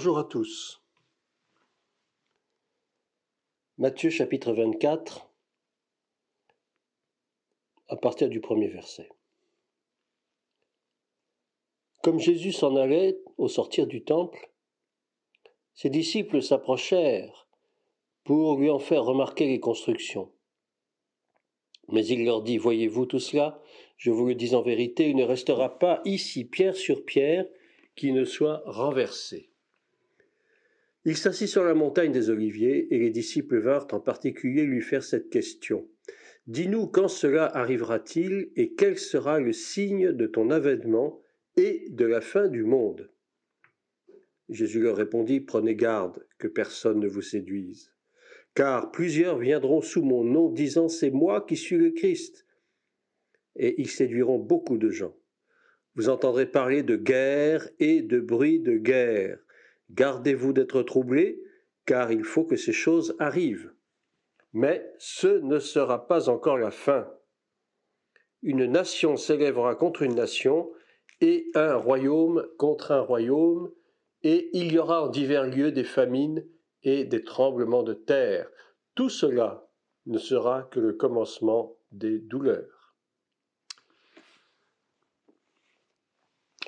Bonjour à tous. Matthieu chapitre 24, à partir du premier verset. Comme Jésus s'en allait au sortir du temple, ses disciples s'approchèrent pour lui en faire remarquer les constructions. Mais il leur dit, « Voyez-vous tout cela ? Je vous le dis en vérité, il ne restera pas ici pierre sur pierre qui ne soit renversée. » Il s'assit sur la montagne des Oliviers, et les disciples vinrent en particulier lui faire cette question. « Dis-nous quand cela arrivera-t-il, et quel sera le signe de ton avènement et de la fin du monde ?» Jésus leur répondit, « Prenez garde que personne ne vous séduise. Car plusieurs viendront sous mon nom, disant, « C'est moi qui suis le Christ. » Et ils séduiront beaucoup de gens. Vous entendrez parler de guerre et de bruit de guerre. Gardez-vous d'être troublés, car il faut que ces choses arrivent. Mais ce ne sera pas encore la fin. Une nation s'élèvera contre une nation, et un royaume contre un royaume, et il y aura en divers lieux des famines et des tremblements de terre. Tout cela ne sera que le commencement des douleurs.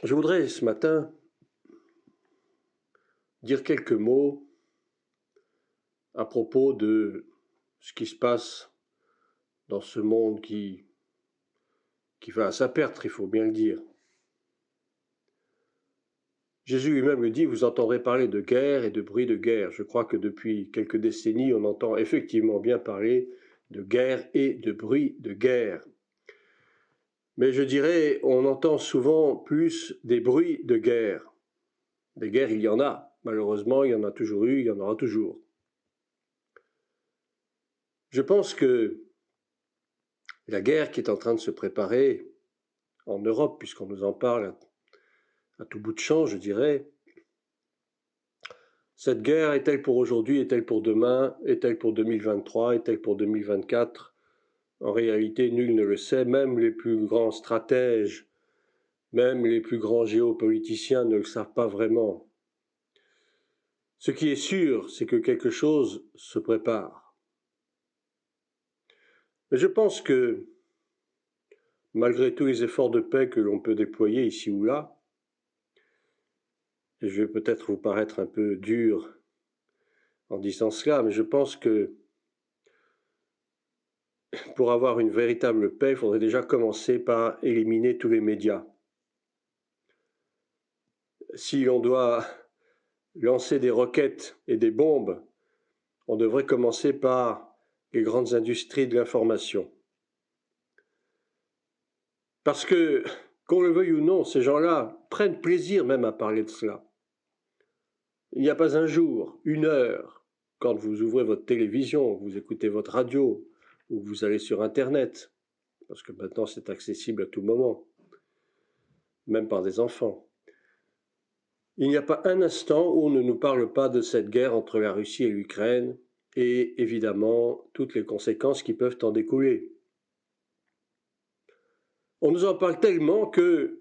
Je voudrais ce matin dire quelques mots à propos de ce qui se passe dans ce monde qui va à sa perte, il faut bien le dire. Jésus lui-même le dit, vous entendrez parler de guerre et de bruit de guerre. Je crois que depuis quelques décennies, on entend effectivement bien parler de guerre et de bruit de guerre. Mais je dirais, on entend souvent plus des bruits de guerre. Des guerres, il y en a. Malheureusement, il y en a toujours eu, il y en aura toujours. Je pense que la guerre qui est en train de se préparer en Europe, puisqu'on nous en parle à tout bout de champ, je dirais, cette guerre est-elle pour aujourd'hui, est-elle pour demain, est-elle pour 2023, est-elle pour 2024 ? En réalité, nul ne le sait, même les plus grands stratèges, même les plus grands géopoliticiens ne le savent pas vraiment. Ce qui est sûr, c'est que quelque chose se prépare. Mais je pense que, malgré tous les efforts de paix que l'on peut déployer ici ou là, et je vais peut-être vous paraître un peu dur en disant cela, mais je pense que pour avoir une véritable paix, il faudrait déjà commencer par éliminer tous les médias. Si on doit lancer des roquettes et des bombes, on devrait commencer par les grandes industries de l'information. Parce que, qu'on le veuille ou non, ces gens-là prennent plaisir même à parler de cela. Il n'y a pas un jour, une heure, quand vous ouvrez votre télévision, vous écoutez votre radio, ou vous allez sur Internet, parce que maintenant c'est accessible à tout moment, même par des enfants. Il n'y a pas un instant où on ne nous parle pas de cette guerre entre la Russie et l'Ukraine, et évidemment toutes les conséquences qui peuvent en découler. On nous en parle tellement que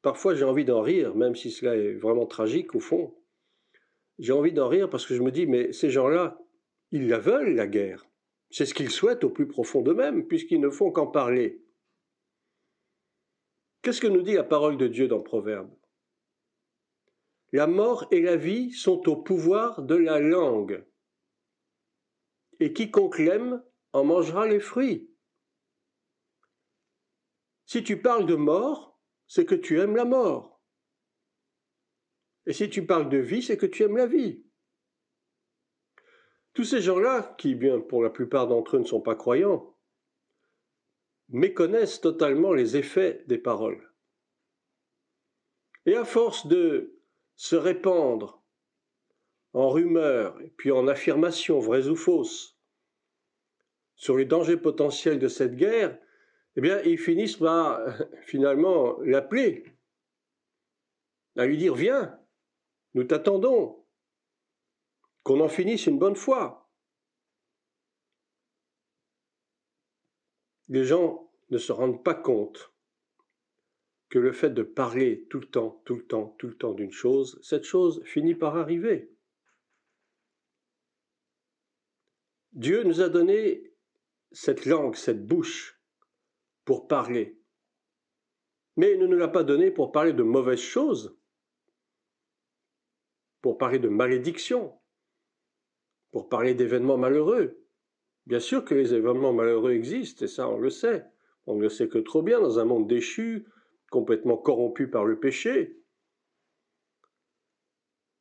parfois j'ai envie d'en rire, même si cela est vraiment tragique au fond. J'ai envie d'en rire parce que je me dis, mais ces gens-là, ils la veulent, la guerre. C'est ce qu'ils souhaitent au plus profond d'eux-mêmes, puisqu'ils ne font qu'en parler. Qu'est-ce que nous dit la parole de Dieu dans Proverbes ? La mort et la vie sont au pouvoir de la langue. Et quiconque l'aime en mangera les fruits. Si tu parles de mort, c'est que tu aimes la mort. Et si tu parles de vie, c'est que tu aimes la vie. Tous ces gens-là, qui bien pour la plupart d'entre eux ne sont pas croyants, méconnaissent totalement les effets des paroles. Et à force de se répandre en rumeurs et puis en affirmations vraies ou fausses sur les dangers potentiels de cette guerre, eh bien, ils finissent par finalement l'appeler, à lui dire « Viens, nous t'attendons, qu'on en finisse une bonne fois ». Les gens ne se rendent pas compte que le fait de parler tout le temps d'une chose, cette chose finit par arriver. Dieu nous a donné cette langue, cette bouche pour parler. Mais il ne nous l'a pas donné pour parler de mauvaises choses, pour parler de malédictions, pour parler d'événements malheureux. Bien sûr que les événements malheureux existent, et ça on le sait. On ne le sait que trop bien dans un monde déchu, complètement corrompu par le péché.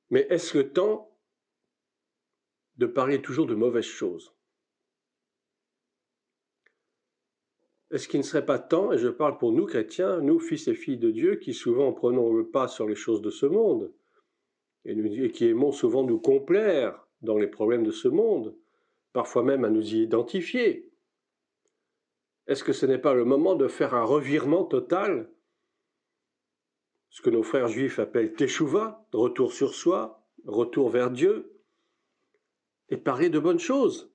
Mais est-ce le temps de parler toujours de mauvaises choses? Est-ce qu'il ne serait pas temps, et je parle pour nous chrétiens, nous fils et filles de Dieu, qui souvent prenons le pas sur les choses de ce monde, et qui aimons souvent nous complaire dans les problèmes de ce monde, parfois même à nous y identifier, est-ce que ce n'est pas le moment de faire un revirement total, ce que nos frères juifs appellent teshuva, retour sur soi, retour vers Dieu, et parler de bonnes choses?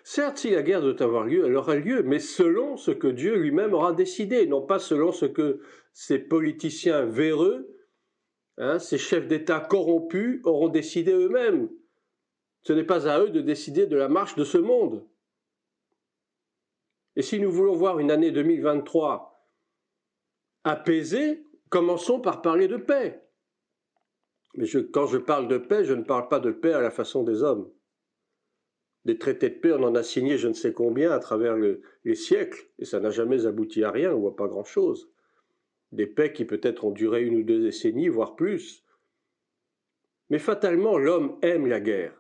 Certes, si la guerre doit avoir lieu, elle aura lieu, mais selon ce que Dieu lui-même aura décidé, non pas selon ce que ces politiciens véreux, ces chefs d'État corrompus auront décidé eux-mêmes. Ce n'est pas à eux de décider de la marche de ce monde. Et si nous voulons voir une année 2023 apaisée, commençons par parler de paix. Mais quand je parle de paix, je ne parle pas de paix à la façon des hommes. Des traités de paix, on en a signé je ne sais combien à travers les siècles, et ça n'a jamais abouti à rien, ou à pas grand-chose. Des paix qui peut-être ont duré 1 ou 2 décennies, voire plus. Mais fatalement, l'homme aime la guerre.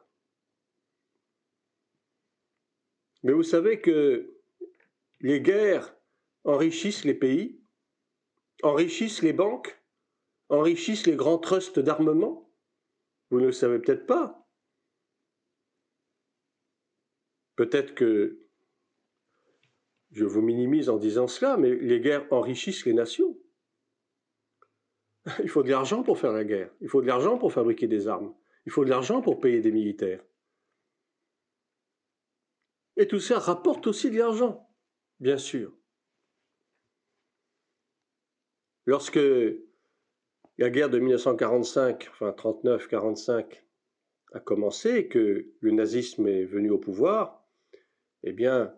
Mais vous savez que les guerres enrichissent les pays, enrichissent les banques, enrichissent les grands trusts d'armement. Vous ne le savez peut-être pas. Peut-être que je vous minimise en disant cela, mais les guerres enrichissent les nations. Il faut de l'argent pour faire la guerre. Il faut de l'argent pour fabriquer des armes. Il faut de l'argent pour payer des militaires. Et tout ça rapporte aussi de l'argent, bien sûr. Lorsque la guerre de 1945, enfin 39-45, a commencé et que le nazisme est venu au pouvoir, eh bien,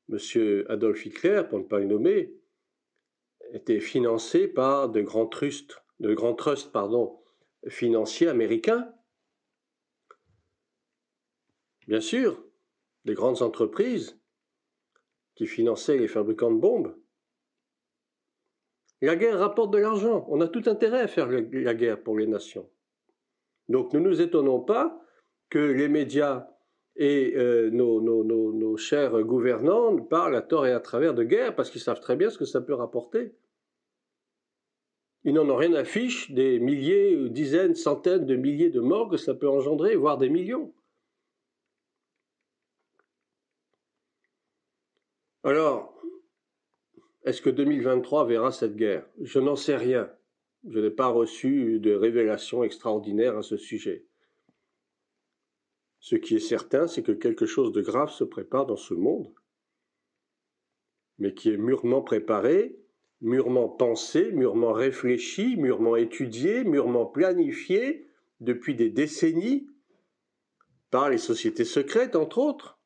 M. Adolf Hitler, pour ne pas le nommer, était financé par de grands trusts financiers américains. Bien sûr, des grandes entreprises qui finançaient les fabricants de bombes. La guerre rapporte de l'argent. On a tout intérêt à faire la guerre pour les nations. Donc ne nous étonnons pas que les médias et nos chers gouvernants parlent à tort et à travers de guerre parce qu'ils savent très bien ce que ça peut rapporter. Ils n'en ont rien à fiche des milliers, dizaines, centaines de milliers de morts que ça peut engendrer, voire des millions. Alors, est-ce que 2023 verra cette guerre? Je n'en sais rien. Je n'ai pas reçu de révélations extraordinaires à ce sujet. Ce qui est certain, c'est que quelque chose de grave se prépare dans ce monde, mais qui est mûrement préparé, mûrement pensé, mûrement réfléchi, mûrement étudié, mûrement planifié depuis des décennies par les sociétés secrètes, entre autres,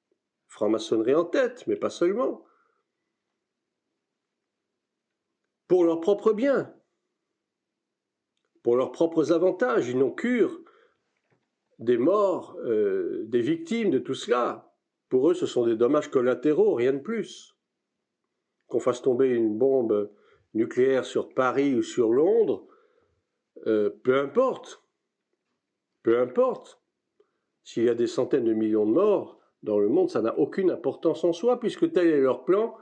franc-maçonnerie en tête, mais pas seulement, pour leur propre bien, pour leurs propres avantages. Ils n'ont cure des morts, des victimes, de tout cela. Pour eux, ce sont des dommages collatéraux, rien de plus. Qu'on fasse tomber une bombe nucléaire sur Paris ou sur Londres, peu importe. Peu importe. S'il y a des centaines de millions de morts dans le monde, ça n'a aucune importance en soi, puisque tel est leur plan.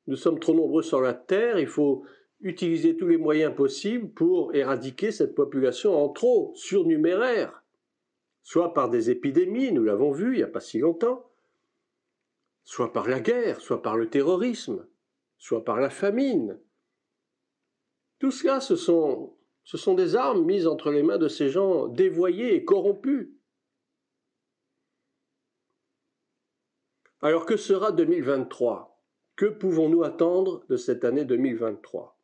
Nous sommes trop nombreux sur la Terre, il faut utiliser tous les moyens possibles pour éradiquer cette population en trop surnuméraire, soit par des épidémies, nous l'avons vu il n'y a pas si longtemps, soit par la guerre, soit par le terrorisme, soit par la famine. Tout cela, ce sont des armes mises entre les mains de ces gens dévoyés et corrompus. Alors que sera 2023? Que pouvons-nous attendre de cette année 2023?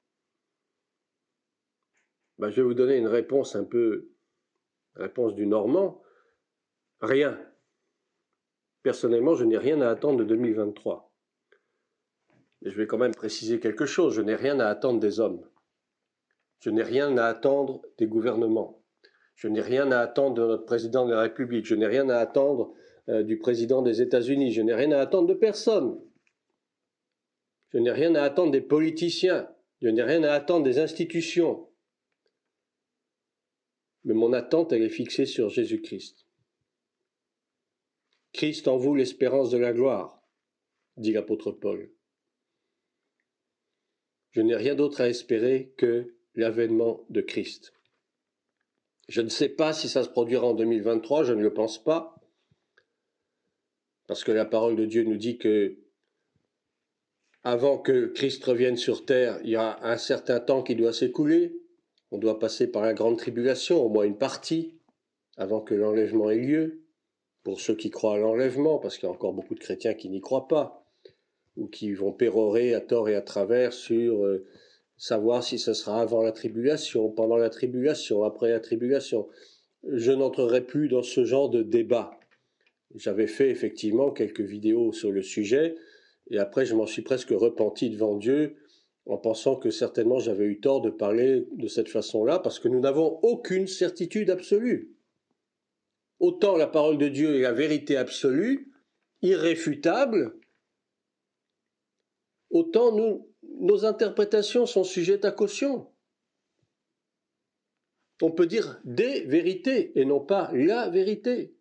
Je vais vous donner une réponse réponse du Normand. Rien. Personnellement, je n'ai rien à attendre de 2023. Et je vais quand même préciser quelque chose, je n'ai rien à attendre des hommes. Je n'ai rien à attendre des gouvernements. Je n'ai rien à attendre de notre président de la République. Je n'ai rien à attendre du président des États-Unis. Je n'ai rien à attendre de personne. Je n'ai rien à attendre des politiciens. Je n'ai rien à attendre des institutions. Mais mon attente, elle est fixée sur Jésus-Christ. Christ en vous, l'espérance de la gloire, dit l'apôtre Paul. Je n'ai rien d'autre à espérer que l'avènement de Christ. Je ne sais pas si ça se produira en 2023, je ne le pense pas, parce que la parole de Dieu nous dit que avant que Christ revienne sur terre, il y a un certain temps qui doit s'écouler. On doit passer par la grande tribulation, au moins une partie, avant que l'enlèvement ait lieu. Pour ceux qui croient à l'enlèvement, parce qu'il y a encore beaucoup de chrétiens qui n'y croient pas, ou qui vont pérorer à tort et à travers sur savoir si ce sera avant la tribulation, pendant la tribulation, après la tribulation. Je n'entrerai plus dans ce genre de débat. J'avais fait effectivement quelques vidéos sur le sujet, et après je m'en suis presque repenti devant Dieu, en pensant que certainement j'avais eu tort de parler de cette façon-là, parce que nous n'avons aucune certitude absolue. Autant la parole de Dieu est la vérité absolue, irréfutable, autant nos interprétations sont sujettes à caution. On peut dire des vérités et non pas la vérité.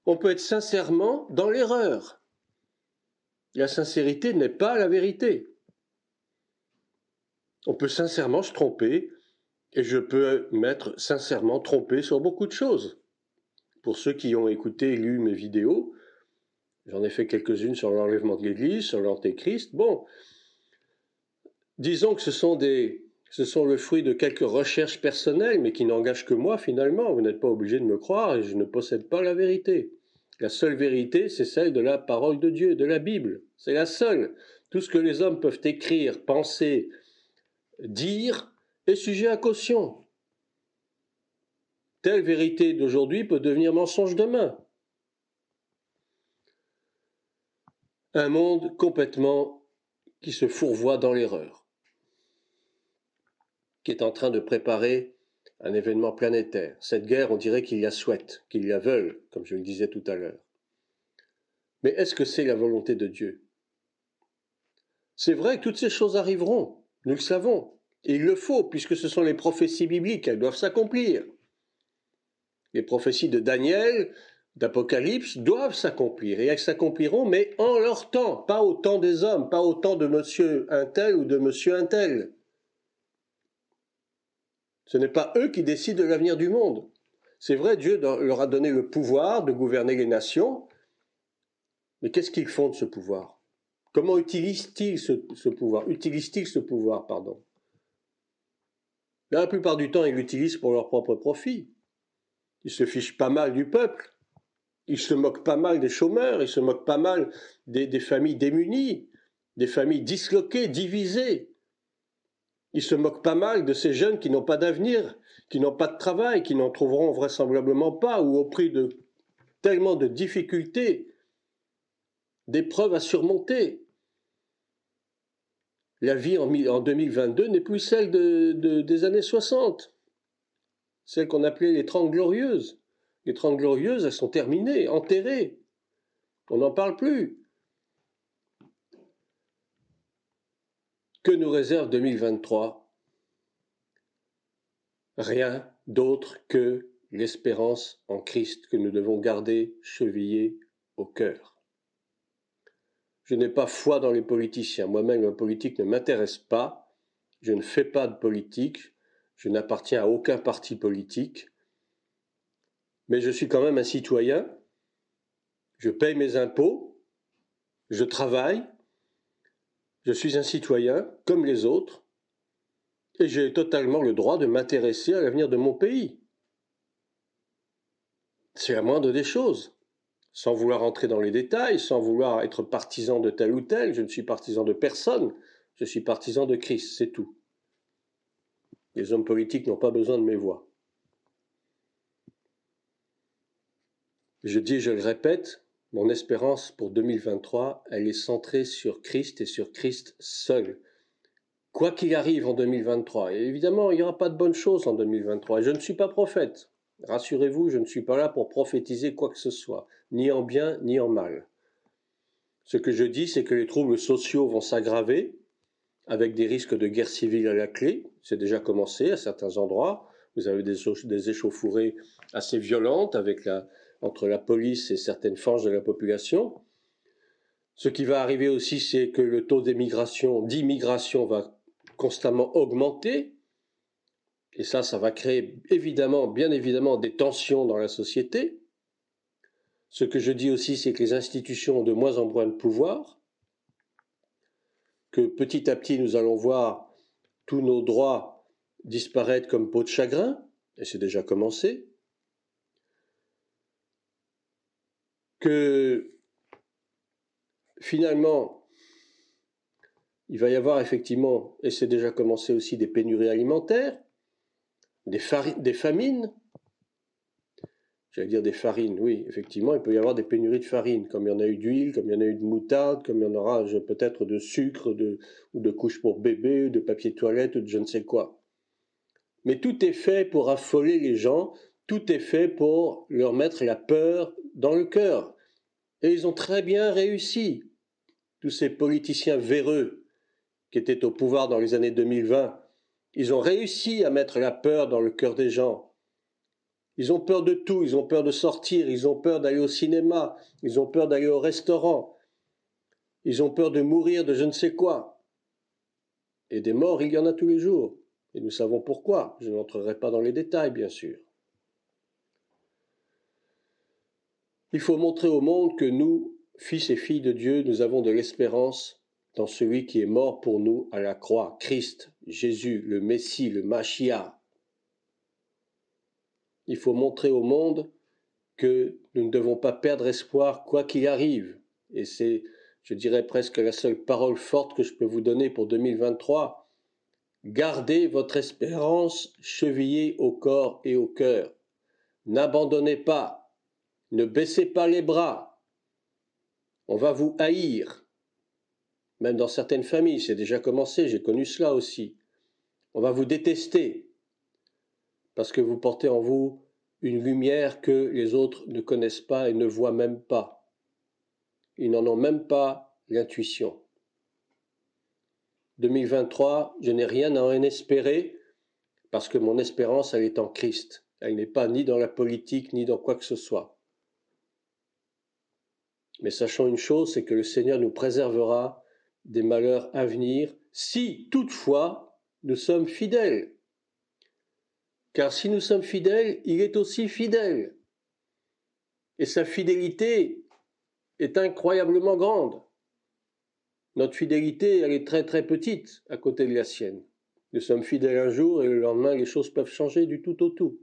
On peut être sincèrement dans l'erreur. La sincérité n'est pas la vérité. On peut sincèrement se tromper, et je peux m'être sincèrement trompé sur beaucoup de choses. Pour ceux qui ont écouté et lu mes vidéos, j'en ai fait quelques-unes sur l'enlèvement de l'Église, sur l'Antéchrist. Bon, disons que ce sont le fruit de quelques recherches personnelles, mais qui n'engagent que moi finalement. Vous n'êtes pas obligé de me croire, et je ne possède pas la vérité. La seule vérité, c'est celle de la parole de Dieu, de la Bible. C'est la seule. Tout ce que les hommes peuvent écrire, penser, dire est sujet à caution. Telle vérité d'aujourd'hui peut devenir mensonge demain. Un monde complètement qui se fourvoie dans l'erreur, qui est en train de préparer un événement planétaire. Cette guerre, on dirait qu'il la souhaite, qu'il la veulent, comme je le disais tout à l'heure. Mais est-ce que c'est la volonté de Dieu? C'est vrai que toutes ces choses arriveront, nous le savons, et il le faut, puisque ce sont les prophéties bibliques, elles doivent s'accomplir. Les prophéties de Daniel, d'Apocalypse doivent s'accomplir, et elles s'accompliront, mais en leur temps, pas au temps des hommes, pas au temps de monsieur un tel ou de monsieur un tel. Ce n'est pas eux qui décident de l'avenir du monde. C'est vrai, Dieu leur a donné le pouvoir de gouverner les nations, mais qu'est-ce qu'ils font de ce pouvoir? Comment utilisent-ils ce pouvoir? Utilisent-ils ce pouvoir, pardon? La plupart du temps, ils l'utilisent pour leur propre profit. Ils se fichent pas mal du peuple. Ils se moquent pas mal des chômeurs. Ils se moquent pas mal des familles démunies, des familles disloquées, divisées. Ils se moquent pas mal de ces jeunes qui n'ont pas d'avenir, qui n'ont pas de travail, qui n'en trouveront vraisemblablement pas, ou au prix de tellement de difficultés, d'épreuves à surmonter. La vie en 2022 n'est plus celle des années 60, celle qu'on appelait les 30 glorieuses. Les 30 glorieuses, elles sont terminées, enterrées. On n'en parle plus. Que nous réserve 2023? Rien d'autre que l'espérance en Christ que nous devons garder chevillée au cœur. Je n'ai pas foi dans les politiciens. Moi-même, la politique ne m'intéresse pas. Je ne fais pas de politique. Je n'appartiens à aucun parti politique. Mais je suis quand même un citoyen. Je paye mes impôts. Je travaille. Je suis un citoyen comme les autres. Et j'ai totalement le droit de m'intéresser à l'avenir de mon pays. C'est la moindre des choses. Sans vouloir entrer dans les détails, sans vouloir être partisan de tel ou tel, je ne suis partisan de personne, je suis partisan de Christ, c'est tout. Les hommes politiques n'ont pas besoin de mes voix. Je dis et je le répète, mon espérance pour 2023, elle est centrée sur Christ et sur Christ seul. Quoi qu'il arrive en 2023, et évidemment, il n'y aura pas de bonnes choses en 2023. Et je ne suis pas prophète. Rassurez-vous, je ne suis pas là pour prophétiser quoi que ce soit, ni en bien, ni en mal. Ce que je dis, c'est que les troubles sociaux vont s'aggraver, avec des risques de guerre civile à la clé. C'est déjà commencé à certains endroits. Vous avez des échauffourées assez violentes entre la police et certaines franges de la population. Ce qui va arriver aussi, c'est que le taux d'immigration va constamment augmenter. Et ça va créer bien évidemment, des tensions dans la société. Ce que je dis aussi, c'est que les institutions ont de moins en moins de pouvoir, que petit à petit, nous allons voir tous nos droits disparaître comme peau de chagrin, et c'est déjà commencé, que finalement, il va y avoir effectivement, et c'est déjà commencé aussi, des pénuries alimentaires, des famines. J'allais dire des farines, oui, effectivement, il peut y avoir des pénuries de farine, comme il y en a eu d'huile, comme il y en a eu de moutarde, comme il y en aura peut-être de sucre, ou de couches pour bébé, de papier toilette, ou de je ne sais quoi. Mais tout est fait pour affoler les gens, tout est fait pour leur mettre la peur dans le cœur. Et ils ont très bien réussi, tous ces politiciens véreux qui étaient au pouvoir dans les années 2020. Ils ont réussi à mettre la peur dans le cœur des gens. Ils ont peur de tout, ils ont peur de sortir, ils ont peur d'aller au cinéma, ils ont peur d'aller au restaurant, ils ont peur de mourir de je ne sais quoi. Et des morts, il y en a tous les jours. Et nous savons pourquoi. Je n'entrerai pas dans les détails, bien sûr. Il faut montrer au monde que nous, fils et filles de Dieu, nous avons de l'espérance dans celui qui est mort pour nous à la croix, Christ, Jésus, le Messie, le Mashiach. Il faut montrer au monde que nous ne devons pas perdre espoir quoi qu'il arrive. Et c'est, je dirais, presque la seule parole forte que je peux vous donner pour 2023. Gardez votre espérance chevillée au corps et au cœur. N'abandonnez pas. Ne baissez pas les bras. On va vous haïr. Même dans certaines familles, c'est déjà commencé, j'ai connu cela aussi. On va vous détester parce que vous portez en vous une lumière que les autres ne connaissent pas et ne voient même pas. Ils n'en ont même pas l'intuition. 2023, je n'ai rien à en espérer parce que mon espérance, elle est en Christ. Elle n'est pas ni dans la politique, ni dans quoi que ce soit. Mais sachons une chose, c'est que le Seigneur nous préservera des malheurs à venir si, toutefois, nous sommes fidèles. Car si nous sommes fidèles, il est aussi fidèle. Et sa fidélité est incroyablement grande. Notre fidélité, elle est très très petite à côté de la sienne. Nous sommes fidèles un jour et le lendemain, les choses peuvent changer du tout au tout.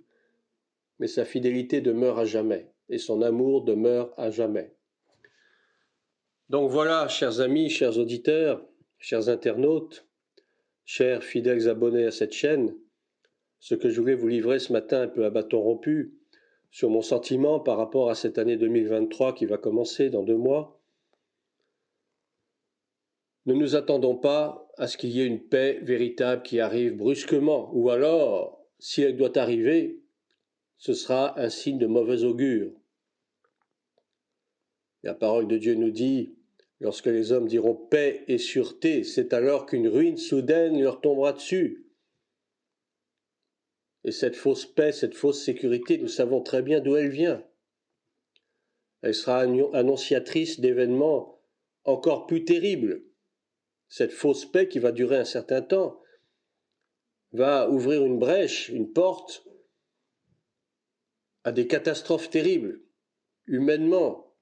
Mais sa fidélité demeure à jamais et son amour demeure à jamais. Donc voilà, chers amis, chers auditeurs, chers internautes, chers fidèles abonnés à cette chaîne, ce que je voulais vous livrer ce matin un peu à bâton rompu sur mon sentiment par rapport à cette année 2023 qui va commencer dans 2 mois. Ne nous attendons pas à ce qu'il y ait une paix véritable qui arrive brusquement, ou alors, si elle doit arriver, ce sera un signe de mauvais augure. La parole de Dieu nous dit, lorsque les hommes diront paix et sûreté, c'est alors qu'une ruine soudaine leur tombera dessus. Et cette fausse paix, cette fausse sécurité, nous savons très bien d'où elle vient. Elle sera annonciatrice d'événements encore plus terribles. Cette fausse paix qui va durer un certain temps va ouvrir une brèche, une porte à des catastrophes terribles, humainement,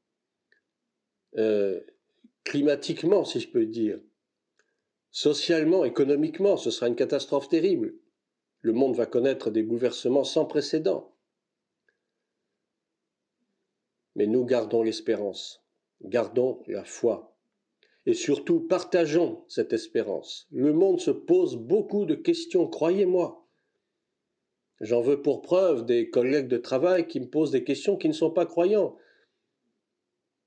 climatiquement, si je peux dire, socialement, économiquement, ce sera une catastrophe terrible. Le monde va connaître des bouleversements sans précédent. Mais nous gardons l'espérance, gardons la foi. Et surtout, partageons cette espérance. Le monde se pose beaucoup de questions, croyez-moi. J'en veux pour preuve des collègues de travail qui me posent des questions qui ne sont pas croyants.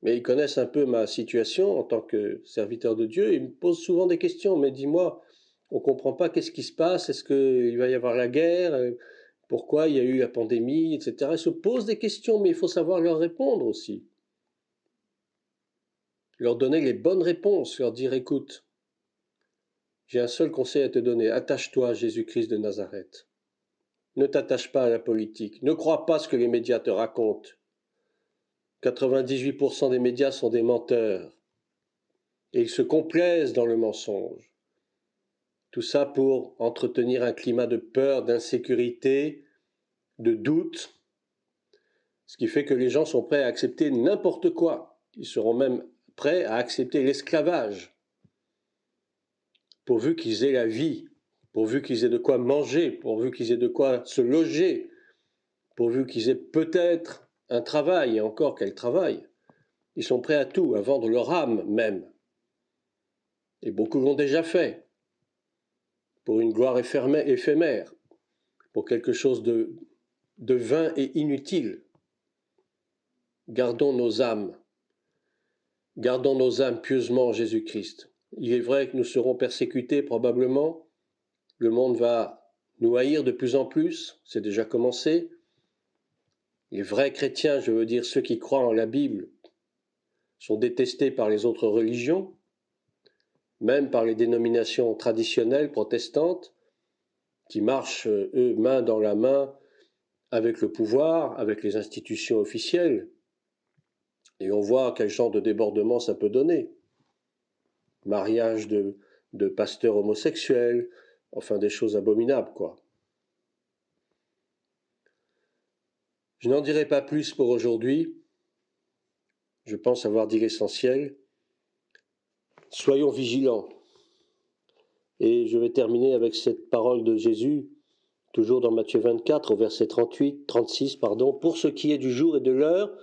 Mais ils connaissent un peu ma situation en tant que serviteur de Dieu. Ils me posent souvent des questions. Mais dis-moi, on ne comprend pas qu'est-ce qui se passe. Est-ce qu'il va y avoir la guerre? Pourquoi il y a eu la pandémie, etc. Ils se posent des questions, mais il faut savoir leur répondre aussi. Leur donner les bonnes réponses, leur dire, écoute, j'ai un seul conseil à te donner, attache-toi à Jésus-Christ de Nazareth. Ne t'attache pas à la politique, ne crois pas ce que les médias te racontent. 98% des médias sont des menteurs, et ils se complaisent dans le mensonge. Tout ça pour entretenir un climat de peur, d'insécurité, de doute, ce qui fait que les gens sont prêts à accepter n'importe quoi. Ils seront même prêts à accepter l'esclavage, pourvu qu'ils aient la vie, pourvu qu'ils aient de quoi manger, pourvu qu'ils aient de quoi se loger, pourvu qu'ils aient peut-être un travail, et encore quel travail. Ils sont prêts à tout, à vendre leur âme même. Et beaucoup l'ont déjà fait, pour une gloire éphémère, pour quelque chose de vain et inutile. Gardons nos âmes pieusement en Jésus-Christ. Il est vrai que nous serons persécutés probablement, le monde va nous haïr de plus en plus, c'est déjà commencé. Les vrais chrétiens, je veux dire ceux qui croient en la Bible, sont détestés par les autres religions, même par les dénominations traditionnelles protestantes, qui marchent, eux, main dans la main avec le pouvoir, avec les institutions officielles. Et on voit quel genre de débordement ça peut donner. Mariage de pasteurs homosexuels, enfin des choses abominables, quoi. Je n'en dirai pas plus pour aujourd'hui. Je pense avoir dit l'essentiel. Soyons vigilants. Et je vais terminer avec cette parole de Jésus, toujours dans Matthieu 24, au verset 36, Pour ce qui est du jour et de l'heure,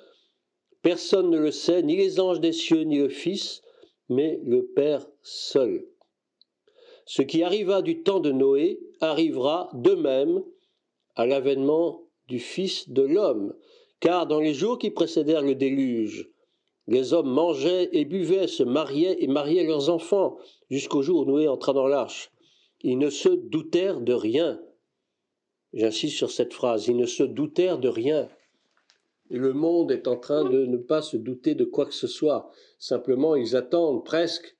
personne ne le sait, ni les anges des cieux, ni le Fils, mais le Père seul. Ce qui arriva du temps de Noé arrivera de même à l'avènement du Fils de l'homme. Car dans les jours qui précédèrent le déluge, les hommes mangeaient et buvaient, se mariaient et mariaient leurs enfants, jusqu'au jour où Noé entra dans l'arche. Ils ne se doutèrent de rien. J'insiste sur cette phrase, ils ne se doutèrent de rien. Et le monde est en train de ne pas se douter de quoi que ce soit. Simplement, ils attendent presque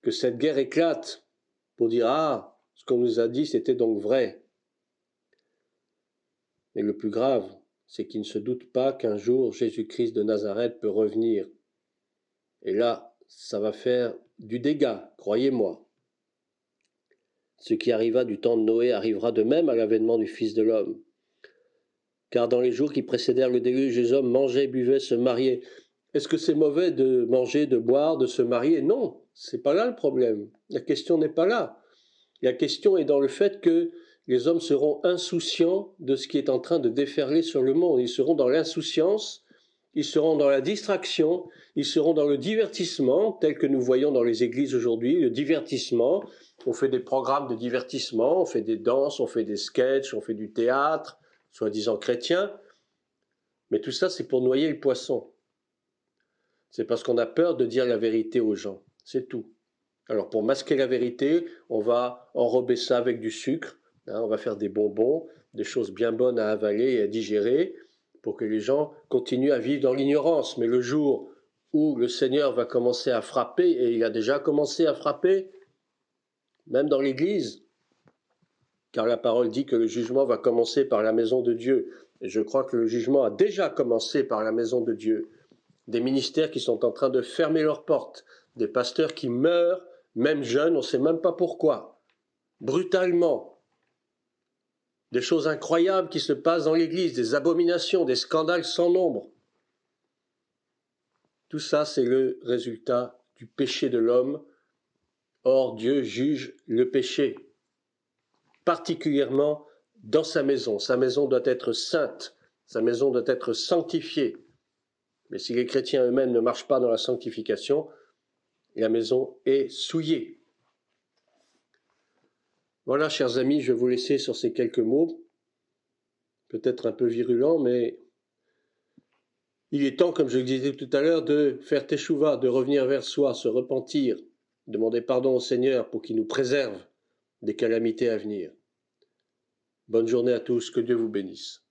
que cette guerre éclate pour dire « Ah, ce qu'on nous a dit, c'était donc vrai ». Mais le plus grave, c'est qu'ils ne se doutent pas qu'un jour, Jésus-Christ de Nazareth peut revenir. Et là, ça va faire du dégât, croyez-moi. Ce qui arriva du temps de Noé arrivera de même à l'avènement du Fils de l'homme. Car dans les jours qui précédèrent le déluge, les hommes mangeaient, buvaient, se mariaient. Est-ce que c'est mauvais de manger, de boire, de se marier? Non, c'est pas là le problème. La question n'est pas là. La question est dans le fait que les hommes seront insouciants de ce qui est en train de déferler sur le monde. Ils seront dans l'insouciance, ils seront dans la distraction, ils seront dans le divertissement, tel que nous voyons dans les églises aujourd'hui, le divertissement. On fait des programmes de divertissement, on fait des danses, on fait des sketchs, on fait du théâtre, soi-disant chrétien. Mais tout ça, c'est pour noyer le poisson. C'est parce qu'on a peur de dire la vérité aux gens. C'est tout. Alors pour masquer la vérité, on va enrober ça avec du sucre, on va faire des bonbons, des choses bien bonnes à avaler et à digérer, pour que les gens continuent à vivre dans l'ignorance. Mais le jour où le Seigneur va commencer à frapper, et il a déjà commencé à frapper, même dans l'Église, car la parole dit que le jugement va commencer par la maison de Dieu. Et je crois que le jugement a déjà commencé par la maison de Dieu. Des ministères qui sont en train de fermer leurs portes, des pasteurs qui meurent, même jeunes, on ne sait même pas pourquoi, brutalement. Des choses incroyables qui se passent dans l'Église, des abominations, des scandales sans nombre. Tout ça, c'est le résultat du péché de l'homme. Or, Dieu juge le péché, particulièrement dans sa maison. Sa maison doit être sainte, sa maison doit être sanctifiée. Mais si les chrétiens eux-mêmes ne marchent pas dans la sanctification, la maison est souillée. Voilà, chers amis, je vais vous laisser sur ces quelques mots. peut-être un peu virulent, mais il est temps, comme je le disais tout à l'heure, de faire teshuva, de revenir vers soi, se repentir, demander pardon au Seigneur pour qu'il nous préserve des calamités à venir. Bonne journée à tous, que Dieu vous bénisse.